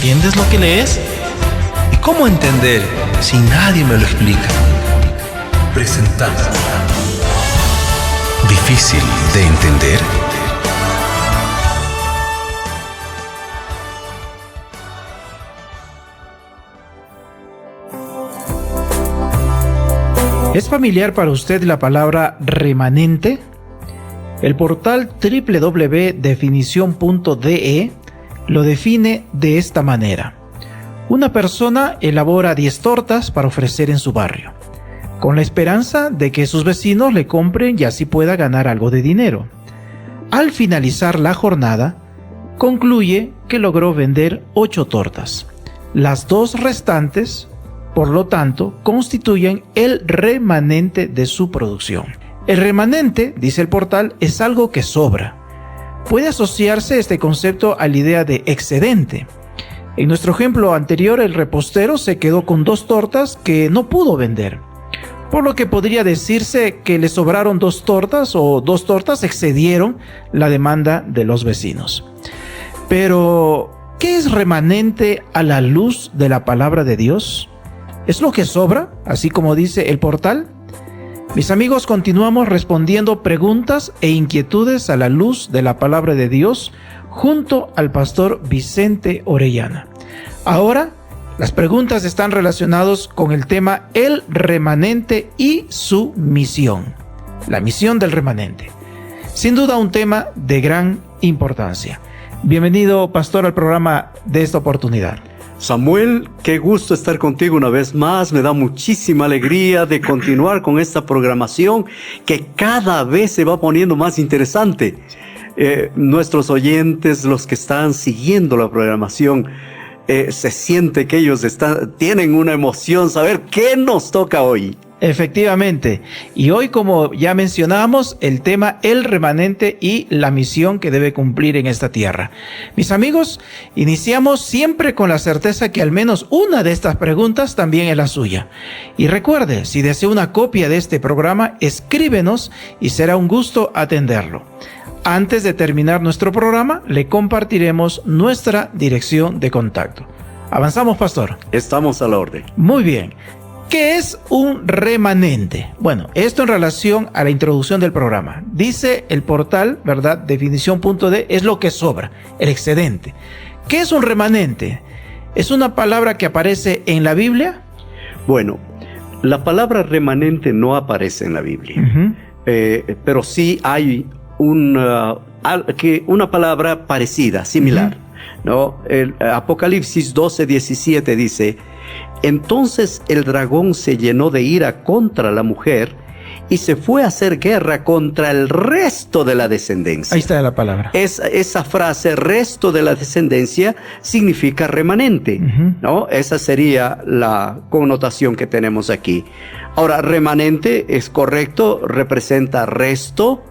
¿Entiendes lo que lees? ¿Y cómo entender si nadie me lo explica? Presentamos ¿Difícil de entender? ¿Es familiar para usted la palabra remanente? El portal www.definición.de lo define de esta manera. Una persona elabora 10 tortas para ofrecer en su barrio, con la esperanza de que sus vecinos le compren y así pueda ganar algo de dinero. Al finalizar la jornada, concluye que logró vender 8 tortas. Las 2 restantes, por lo tanto, constituyen el remanente de su producción. El remanente, dice el portal, es algo que sobra. Puede asociarse este concepto a la idea de excedente. En nuestro ejemplo anterior, el repostero se quedó con 2 tortas que no pudo vender, por lo que podría decirse que le sobraron 2 tortas o 2 tortas excedieron la demanda de los vecinos. Pero, ¿qué es remanente a la luz de la palabra de Dios? ¿Es lo que sobra, así como dice el portal? Mis amigos, continuamos respondiendo preguntas e inquietudes a la luz de la palabra de Dios junto al pastor Vicente Orellana. Ahora, las preguntas están relacionadas con el tema el remanente y su misión. La misión del remanente. Sin duda un tema de gran importancia. Bienvenido, pastor, al programa de esta oportunidad. Samuel, qué gusto estar contigo una vez más. Me da muchísima alegría de continuar con esta programación que cada vez se va poniendo más interesante. Nuestros oyentes, los que están siguiendo la programación, se siente que ellos tienen una emoción, saber qué nos toca hoy. Efectivamente, y hoy, como ya mencionamos, el tema el remanente y la misión que debe cumplir en esta tierra. Mis amigos, iniciamos siempre con la certeza que al menos una de estas preguntas también es la suya. Y recuerde, si desea una copia de este programa, escríbenos y será un gusto atenderlo. Antes de terminar nuestro programa, le compartiremos nuestra dirección de contacto. ¿Avanzamos, pastor? Estamos a la orden. Muy bien. ¿Qué es un remanente? Bueno, esto en relación a la introducción del programa. Dice el portal, ¿verdad? Definición.de es lo que sobra, el excedente. ¿Qué es un remanente? ¿Es una palabra que aparece en la Biblia? Bueno, la palabra remanente no aparece en la Biblia, pero sí hay una palabra parecida, similar, ¿no? El Apocalipsis 12:17 dice: entonces el dragón se llenó de ira contra la mujer y se fue a hacer guerra contra el resto de la descendencia. Ahí está la palabra. Esa frase, resto de la descendencia, significa remanente, ¿no? Esa sería la connotación que tenemos aquí. Ahora, remanente es correcto, representa resto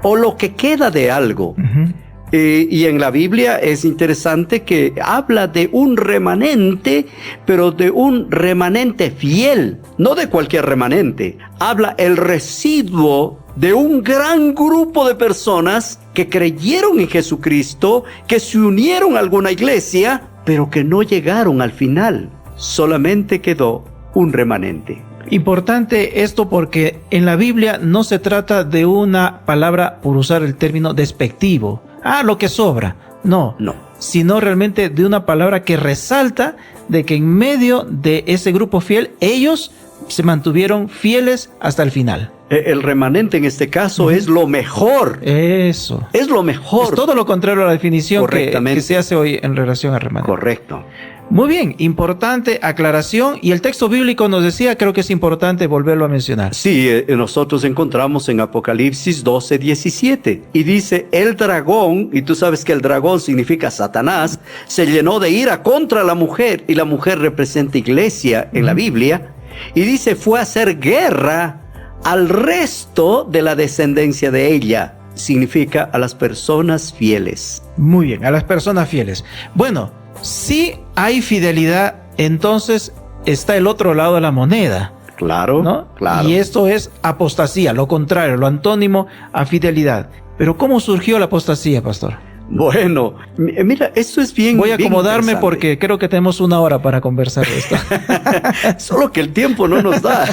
o lo que queda de algo. Y en la Biblia es interesante que habla de un remanente, pero de un remanente fiel, no de cualquier remanente. Habla el residuo de un gran grupo de personas que creyeron en Jesucristo, que se unieron a alguna iglesia, pero que no llegaron al final. Solamente quedó un remanente. Importante esto porque en la Biblia no se trata de una palabra, por usar el término despectivo. Lo que sobra. No. Sino realmente de una palabra que resalta de que en medio de ese grupo fiel, ellos se mantuvieron fieles hasta el final. El remanente en este caso es lo mejor. Eso. Es lo mejor. Es todo lo contrario a la definición que se hace hoy en relación al remanente. Correcto. Muy bien, importante aclaración. Y el texto bíblico nos decía, creo que es importante volverlo a mencionar. Sí, nosotros encontramos en Apocalipsis 12:17 y dice: el dragón, y tú sabes que el dragón significa Satanás, se llenó de ira contra la mujer, y la mujer representa iglesia en la Biblia, y dice fue a hacer guerra al resto de la descendencia de ella. Significa a las personas fieles. Muy bien, a las personas fieles. Bueno, si hay fidelidad, entonces está el otro lado de la moneda. Claro, ¿no? Claro. Y esto es apostasía, lo contrario, lo antónimo a fidelidad. Pero ¿cómo surgió la apostasía, pastor? Bueno, mira, esto es bien. Voy a acomodarme bien porque creo que tenemos 1 hora para conversar de esto. Solo que el tiempo no nos da.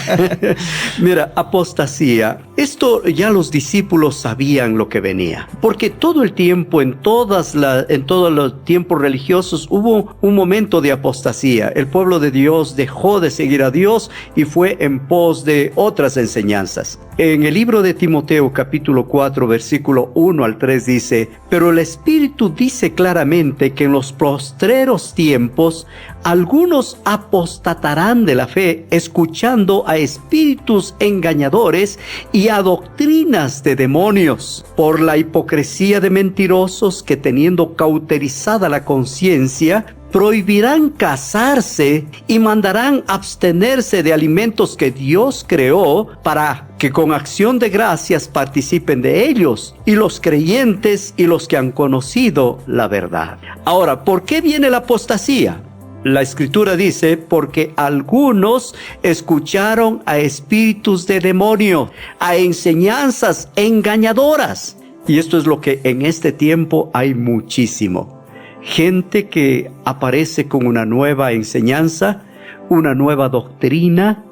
Mira, apostasía. Esto ya los discípulos sabían lo que venía. Porque todo el tiempo, en todos los tiempos religiosos, hubo un momento de apostasía. El pueblo de Dios dejó de seguir a Dios y fue en pos de otras enseñanzas. En el libro de Timoteo, capítulo 4, versículo 1 al 3 dice: pero el Espíritu dice claramente que en los postreros tiempos algunos apostatarán de la fe, escuchando a espíritus engañadores y a doctrinas de demonios, por la hipocresía de mentirosos que, teniendo cauterizada la conciencia, prohibirán casarse y mandarán abstenerse de alimentos que Dios creó para que con acción de gracias participen de ellos, y los creyentes y los que han conocido la verdad. Ahora, ¿por qué viene la apostasía? La Escritura dice: porque algunos escucharon a espíritus de demonio, a enseñanzas engañadoras. Y esto es lo que en este tiempo hay muchísimo. Gente que aparece con una nueva enseñanza, una nueva doctrina,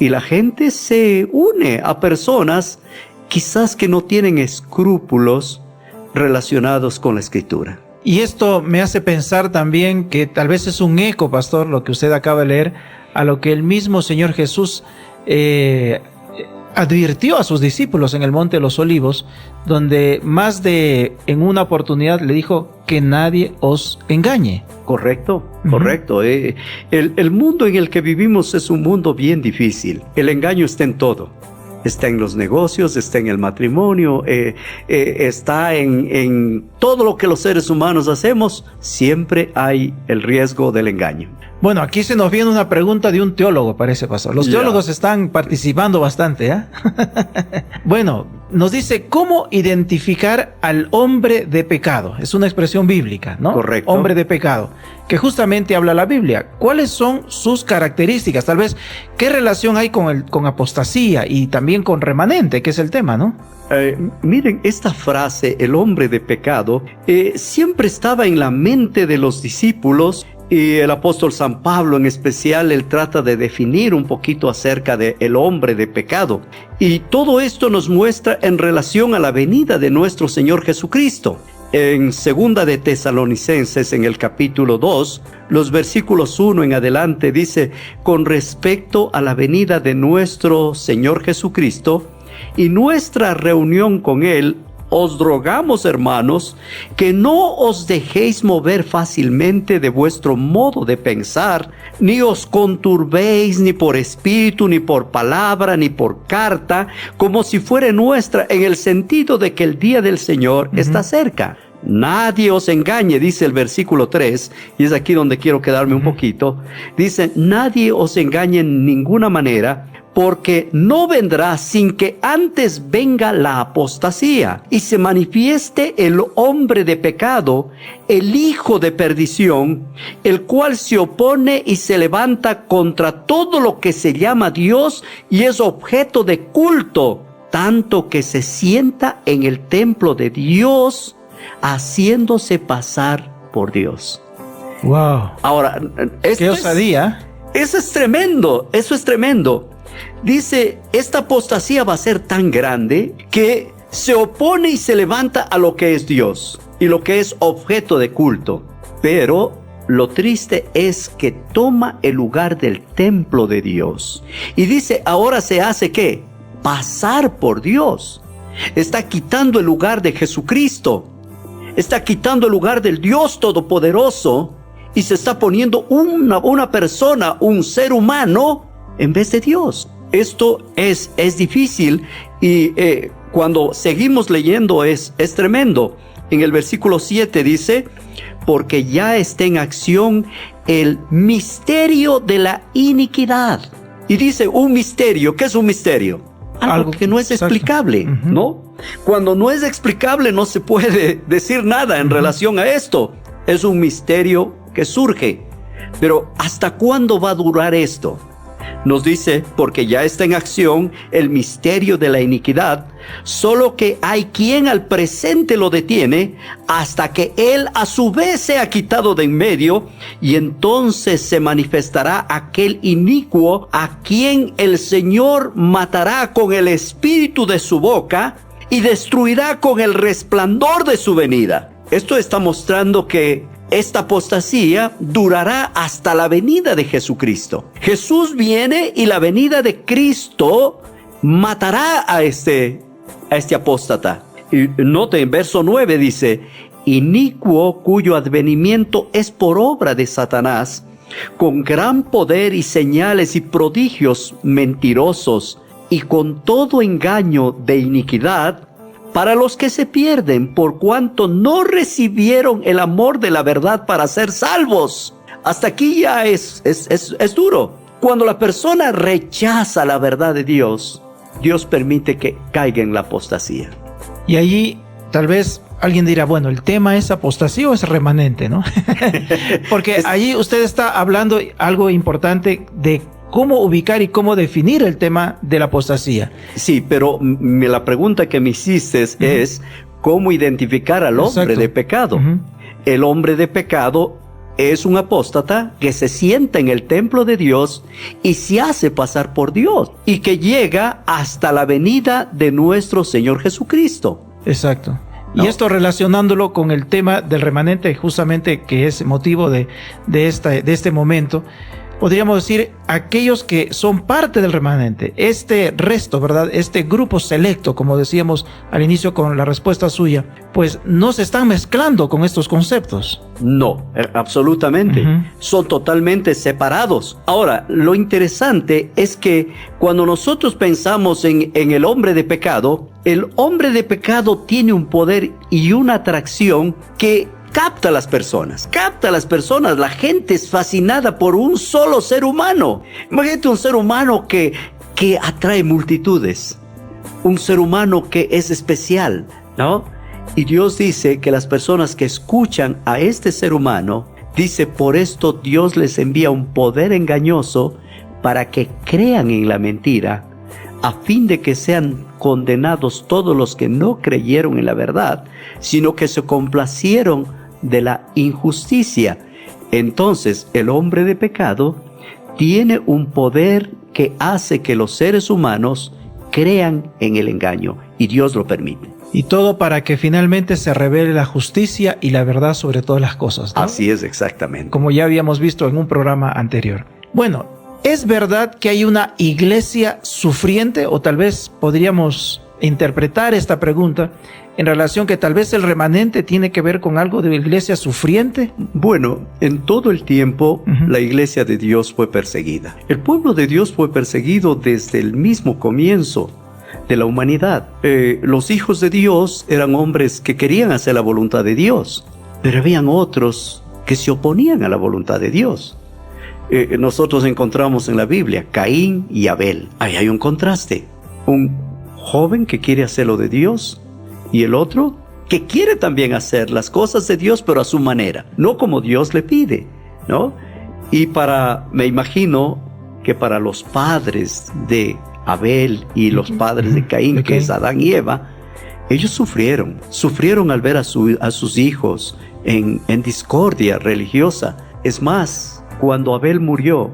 y la gente se une a personas quizás que no tienen escrúpulos relacionados con la Escritura. Y esto me hace pensar también que tal vez es un eco, pastor, lo que usted acaba de leer, a lo que el mismo Señor Jesús advirtió a sus discípulos en el Monte de los Olivos, donde en una oportunidad le dijo que nadie os engañe. Correcto, correcto. El mundo en el que vivimos es un mundo bien difícil. El engaño está en todo. Está en los negocios, está en el matrimonio, está en todo lo que los seres humanos hacemos. Siempre hay el riesgo del engaño. Bueno, aquí se nos viene una pregunta de un teólogo, parece, pastor. Los teólogos están participando bastante, ¿eh? Bueno, nos dice: ¿cómo identificar al hombre de pecado? Es una expresión bíblica, ¿no? Correcto. Hombre de pecado, que justamente habla la Biblia. ¿Cuáles son sus características? Tal vez, ¿qué relación hay con apostasía y también con remanente, que es el tema, ¿no? Miren, esta frase, el hombre de pecado, siempre estaba en la mente de los discípulos. Y el apóstol San Pablo en especial, él trata de definir un poquito acerca del hombre de pecado. Y todo esto nos muestra en relación a la venida de nuestro Señor Jesucristo. En 2 de Tesalonicenses, en el capítulo 2, los versículos 1 en adelante, dice: con respecto a la venida de nuestro Señor Jesucristo y nuestra reunión con Él, os rogamos, hermanos, que no os dejéis mover fácilmente de vuestro modo de pensar, ni os conturbéis ni por espíritu, ni por palabra, ni por carta, como si fuera nuestra, en el sentido de que el día del Señor está cerca. Nadie os engañe, dice el versículo 3, y es aquí donde quiero quedarme un poquito. Dice: nadie os engañe en ninguna manera, porque no vendrá sin que antes venga la apostasía y se manifieste el hombre de pecado, el hijo de perdición, el cual se opone y se levanta contra todo lo que se llama Dios y es objeto de culto, tanto que se sienta en el templo de Dios, haciéndose pasar por Dios. Wow. Ahora, qué osadía. Eso es tremendo, eso es tremendo. Dice: esta apostasía va a ser tan grande que se opone y se levanta a lo que es Dios y lo que es objeto de culto. Pero lo triste es que toma el lugar del templo de Dios. Y dice: ahora se hace ¿qué? Pasar por Dios. Está quitando el lugar de Jesucristo. Está quitando el lugar del Dios Todopoderoso y se está poniendo una persona, un ser humano, en vez de Dios. Esto es difícil y cuando seguimos leyendo es tremendo. En el versículo 7 dice: porque ya está en acción el misterio de la iniquidad. Y dice un misterio. ¿Qué es un misterio? Algo que no es explicable, ¿no? Cuando no es explicable no se puede decir nada en relación a esto. Es un misterio que surge. Pero ¿hasta cuándo va a durar esto? Nos dice, porque ya está en acción el misterio de la iniquidad, solo que hay quien al presente lo detiene hasta que él a su vez sea quitado de en medio, y entonces se manifestará aquel inicuo a quien el Señor matará con el espíritu de su boca y destruirá con el resplandor de su venida. Esto está mostrando que esta apostasía durará hasta la venida de Jesucristo. Jesús viene y la venida de Cristo matará a este apóstata. Y note, en verso 9 dice, inicuo cuyo advenimiento es por obra de Satanás, con gran poder y señales y prodigios mentirosos, y con todo engaño de iniquidad, para los que se pierden, por cuanto no recibieron el amor de la verdad para ser salvos. Hasta aquí ya es duro. Cuando la persona rechaza la verdad de Dios, Dios permite que caiga en la apostasía. Y allí tal vez alguien dirá, bueno, ¿el tema es apostasía o es remanente, no? Porque allí usted está hablando algo importante de cómo ubicar y cómo definir el tema de la apostasía. Sí, pero la pregunta que me hiciste es cómo identificar al hombre de pecado. El hombre de pecado es un apóstata que se sienta en el templo de Dios y se hace pasar por Dios, y que llega hasta la venida de nuestro Señor Jesucristo. Exacto. ¿No? Y esto relacionándolo con el tema del remanente, justamente que es motivo de este momento, podríamos decir, aquellos que son parte del remanente, este resto, ¿verdad? Este grupo selecto, como decíamos al inicio con la respuesta suya, pues no se están mezclando con estos conceptos. No, absolutamente. Son totalmente separados. Ahora, lo interesante es que cuando nosotros pensamos en el hombre de pecado, el hombre de pecado tiene un poder y una atracción que capta a las personas. La gente es fascinada por un solo ser humano. Imagínate un ser humano que atrae multitudes. Un ser humano que es especial, ¿no? Y Dios dice que las personas que escuchan a este ser humano, dice, por esto Dios les envía un poder engañoso para que crean en la mentira, a fin de que sean condenados todos los que no creyeron en la verdad, sino que se complacieron de la injusticia. Entonces, el hombre de pecado tiene un poder que hace que los seres humanos crean en el engaño, y Dios lo permite. Y todo para que finalmente se revele la justicia y la verdad sobre todas las cosas, ¿no? Así es, exactamente. Como ya habíamos visto en un programa anterior. Bueno, ¿es verdad que hay una iglesia sufriente? O tal vez podríamos interpretar esta pregunta en relación que tal vez el remanente tiene que ver con algo de iglesia sufriente. Bueno, en todo el tiempo la iglesia de Dios fue perseguida. El pueblo de Dios fue perseguido desde el mismo comienzo de la humanidad. Los hijos de Dios eran hombres que querían hacer la voluntad de Dios, pero habían otros que se oponían a la voluntad de Dios. Nosotros encontramos en la Biblia Caín y Abel. Ahí hay un contraste. Un joven que quiere hacer lo de Dios y el otro que quiere también hacer las cosas de Dios, pero a su manera, no como Dios le pide, ¿no? Y me imagino que para los padres de Abel y los padres de Caín, que es Adán y Eva, ellos sufrieron al ver a sus hijos en discordia religiosa. Es más, cuando Abel murió,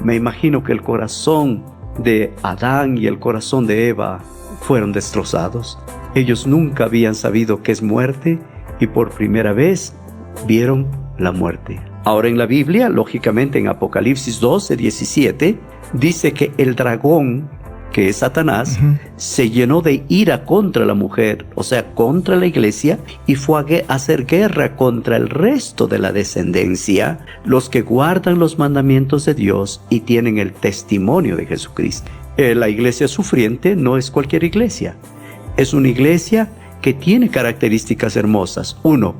me imagino que el corazón de Adán y el corazón de Eva fueron destrozados. Ellos nunca habían sabido qué es muerte y por primera vez vieron la muerte. Ahora en la Biblia, lógicamente en Apocalipsis 12:17, dice que el dragón, que es Satanás, se llenó de ira contra la mujer, o sea, contra la iglesia, y fue a hacer guerra contra el resto de la descendencia, los que guardan los mandamientos de Dios y tienen el testimonio de Jesucristo. La iglesia sufriente no es cualquier iglesia. Es una iglesia que tiene características hermosas. 1,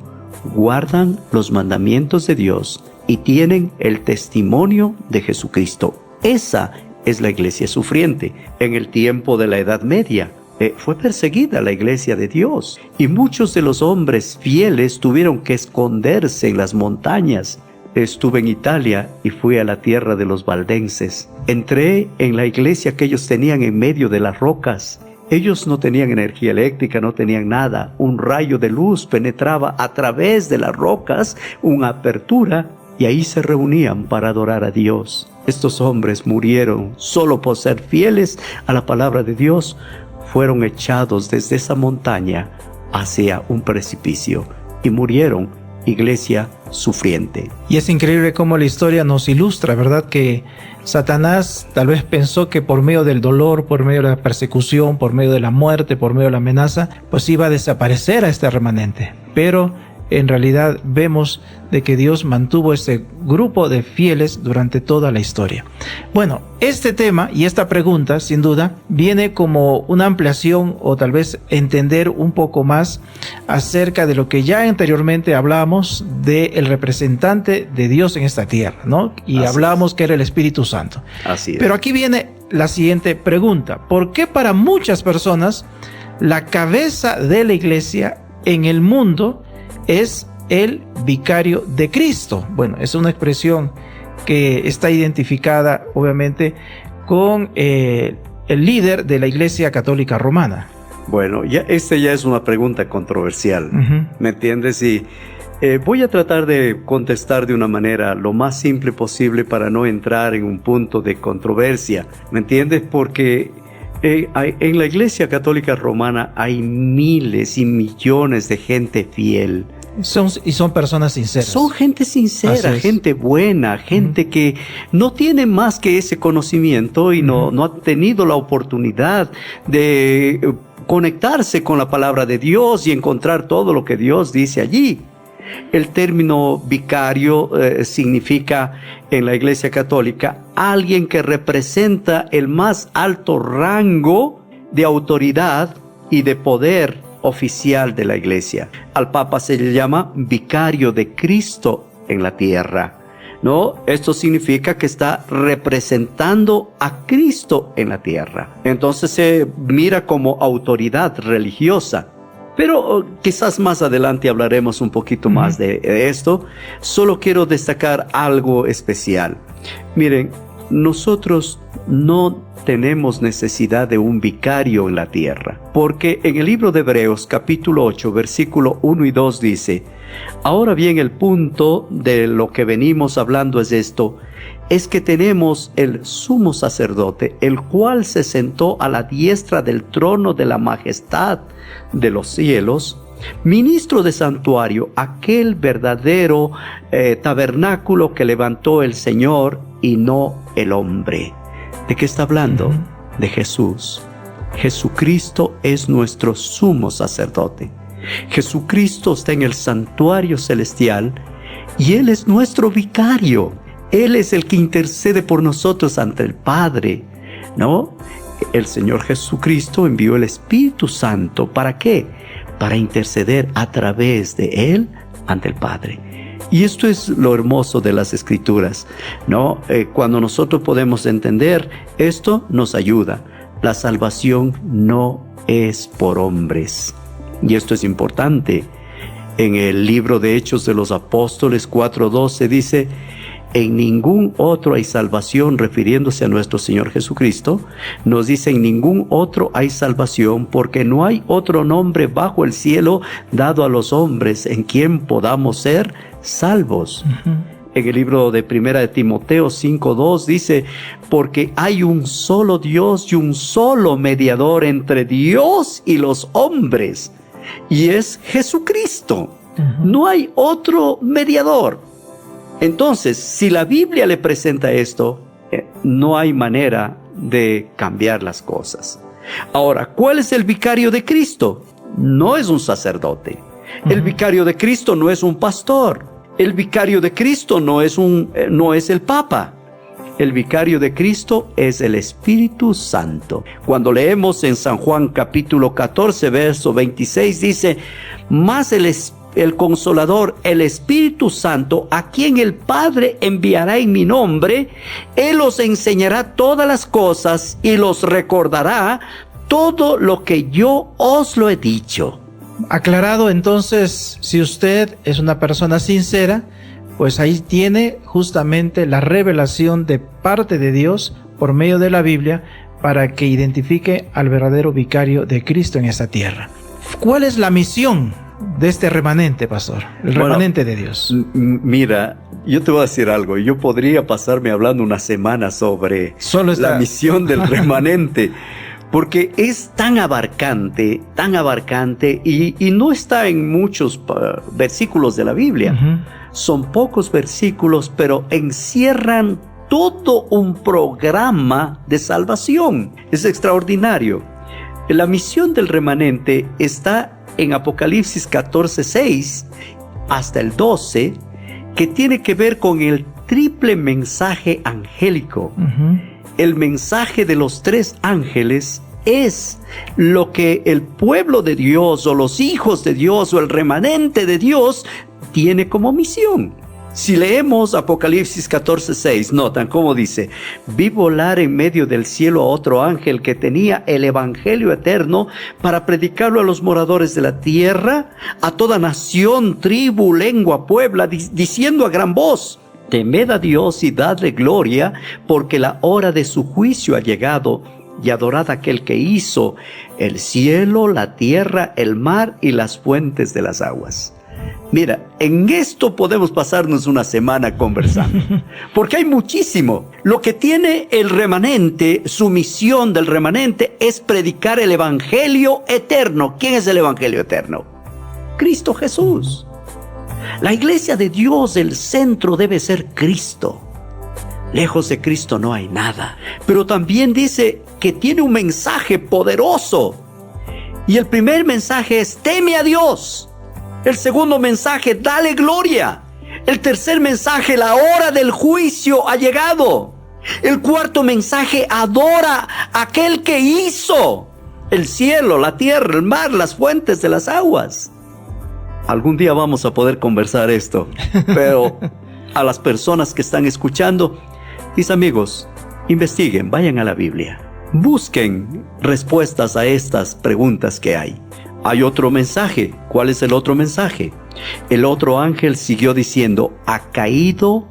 guardan los mandamientos de Dios y tienen el testimonio de Jesucristo. Esa es la iglesia sufriente. En el tiempo de la Edad Media fue perseguida la iglesia de Dios y muchos de los hombres fieles tuvieron que esconderse en las montañas estuve en Italia y fui a la tierra de los valdenses. Entré en la iglesia que ellos tenían en medio de las rocas. Ellos no tenían energía eléctrica, no tenían nada. Un rayo de luz penetraba a través de las rocas, una apertura, y ahí se reunían para adorar a Dios. Estos hombres murieron solo por ser fieles a la palabra de Dios. Fueron echados desde esa montaña hacia un precipicio y murieron, iglesia sufriente. Y es increíble cómo la historia nos ilustra, ¿verdad? Que Satanás tal vez pensó que por medio del dolor, por medio de la persecución, por medio de la muerte, por medio de la amenaza, pues iba a desaparecer a este remanente. Pero en realidad vemos de que Dios mantuvo este grupo de fieles durante toda la historia. Bueno, este tema y esta pregunta, sin duda, viene como una ampliación o tal vez entender un poco más acerca de lo que ya anteriormente hablábamos del representante de Dios en esta tierra, ¿no? Y hablábamos que era el Espíritu Santo. Así es. Pero aquí viene la siguiente pregunta. ¿Por qué para muchas personas la cabeza de la iglesia en el mundo es el vicario de Cristo? Bueno, es una expresión que está identificada obviamente con el líder de la Iglesia Católica Romana. Bueno, ya es una pregunta controversial, ¿me entiendes? Y voy a tratar de contestar de una manera lo más simple posible para no entrar en un punto de controversia, ¿me entiendes? Porque en la Iglesia Católica Romana hay miles y millones de gente fiel. Son personas sinceras. Son gente sincera, gente buena, gente que no tiene más que ese conocimiento y no ha tenido la oportunidad de conectarse con la palabra de Dios y encontrar todo lo que Dios dice allí. El término vicario significa en la Iglesia Católica alguien que representa el más alto rango de autoridad y de poder oficial de la iglesia. Al Papa se le llama vicario de Cristo en la tierra, ¿no? Esto significa que está representando a Cristo en la tierra. Entonces se mira como autoridad religiosa. Pero quizás más adelante hablaremos un poquito más de esto. Solo quiero destacar algo especial. Miren, nosotros no tenemos necesidad de un vicario en la tierra, porque en el libro de Hebreos capítulo 8 versículo 1 y 2 dice: ahora bien, el punto de lo que venimos hablando es esto, es que tenemos el sumo sacerdote, el cual se sentó a la diestra del trono de la majestad de los cielos, ministro de santuario, aquel verdadero tabernáculo que levantó el Señor y no el hombre. ¿De qué está hablando? De Jesús. Jesucristo es nuestro sumo sacerdote. Jesucristo está en el santuario celestial y Él es nuestro vicario. Él es el que intercede por nosotros ante el Padre, ¿no? El Señor Jesucristo envió el Espíritu Santo. ¿Para qué? Para interceder a través de Él ante el Padre. Y esto es lo hermoso de las Escrituras, ¿no? Cuando nosotros podemos entender esto, nos ayuda. La salvación no es por hombres. Y esto es importante. En el libro de Hechos de los Apóstoles 4:12 dice: en ningún otro hay salvación, refiriéndose a nuestro Señor Jesucristo. Nos dice: en ningún otro hay salvación, porque no hay otro nombre bajo el cielo dado a los hombres en quien podamos ser salvos. En el libro de Primera de Timoteo 5:2 dice: porque hay un solo Dios y un solo mediador entre Dios y los hombres, y es Jesucristo. No hay otro mediador. Entonces, si la Biblia le presenta esto, no hay manera de cambiar las cosas. Ahora, ¿cuál es el vicario de Cristo? No es un sacerdote. El vicario de Cristo no es un pastor. El vicario de Cristo no es el Papa. El vicario de Cristo es el Espíritu Santo. Cuando leemos en San Juan capítulo 14, verso 26, dice: mas el Consolador, el Espíritu Santo, a quien el Padre enviará en mi nombre, Él os enseñará todas las cosas y los recordará todo lo que yo os lo he dicho. Aclarado entonces, si usted es una persona sincera, pues ahí tiene justamente la revelación de parte de Dios por medio de la Biblia para que identifique al verdadero vicario de Cristo en esta tierra. ¿Cuál es la misión de este remanente, pastor? El remanente de Dios. Mira, yo te voy a decir algo. Yo podría pasarme hablando una semana sobre la misión del remanente, porque es tan abarcante, y no está en muchos versículos de la Biblia. Son pocos versículos, pero encierran todo un programa de salvación. Es extraordinario. La misión del remanente está en Apocalipsis 14:6 hasta el 12, que tiene que ver con el triple mensaje angélico. El mensaje de los 3 ángeles es lo que el pueblo de Dios, o los hijos de Dios, o el remanente de Dios tiene como misión. Si leemos Apocalipsis 14:6, notan cómo dice: vi volar en medio del cielo a otro ángel que tenía el evangelio eterno para predicarlo a los moradores de la tierra, a toda nación, tribu, lengua, pueblo, diciendo a gran voz: temed a Dios y dadle gloria, porque la hora de su juicio ha llegado, y adorad a aquel que hizo el cielo, la tierra, el mar y las fuentes de las aguas. Mira, en esto podemos pasarnos una semana conversando, porque hay muchísimo. Lo que tiene el remanente, su misión del remanente, es predicar el evangelio eterno. ¿Quién es el evangelio eterno? Cristo Jesús. La iglesia de Dios, el centro debe ser Cristo. Lejos de Cristo no hay nada. Pero también dice que tiene un mensaje poderoso. Y el primer mensaje es: teme a Dios. El segundo mensaje: dale gloria. El tercer mensaje: la hora del juicio ha llegado. El cuarto mensaje: adora a aquel que hizo el cielo, la tierra, el mar, las fuentes de las aguas. Algún día vamos a poder conversar esto, pero a las personas que están escuchando, mis amigos, investiguen, vayan a la Biblia, busquen respuestas a estas preguntas que hay. Hay otro mensaje. ¿Cuál es el otro mensaje? El otro ángel siguió diciendo: ha caído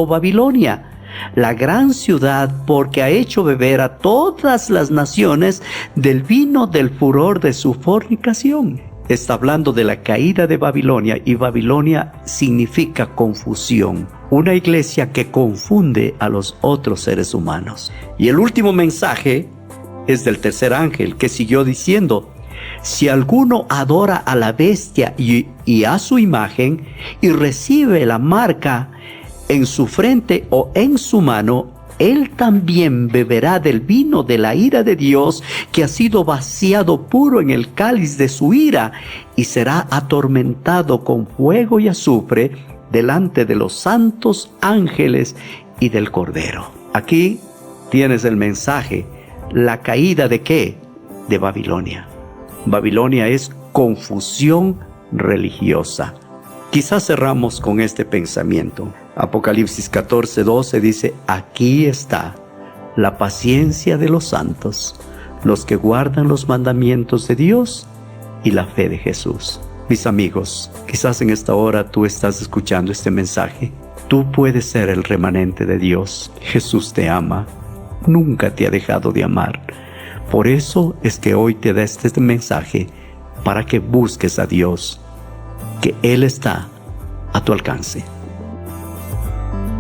Babilonia, la gran ciudad, porque ha hecho beber a todas las naciones del vino del furor de su fornicación. Está hablando de la caída de Babilonia, y Babilonia significa confusión. Una iglesia que confunde a los otros seres humanos. Y el último mensaje es del tercer ángel, que siguió diciendo: si alguno adora a la bestia y a su imagen, y recibe la marca en su frente o en su mano, él también beberá del vino de la ira de Dios, que ha sido vaciado puro en el cáliz de su ira, y será atormentado con fuego y azufre delante de los santos ángeles y del Cordero. Aquí tienes el mensaje. ¿La caída de qué? De Babilonia. Babilonia es confusión religiosa. Quizás cerramos con este pensamiento. Apocalipsis 14:12 dice: aquí está la paciencia de los santos, los que guardan los mandamientos de Dios y la fe de Jesús. Mis amigos, quizás en esta hora tú estás escuchando este mensaje. Tú puedes ser el remanente de Dios. Jesús te ama, nunca te ha dejado de amar. Por eso es que hoy te da este mensaje, para que busques a Dios, que Él está a tu alcance.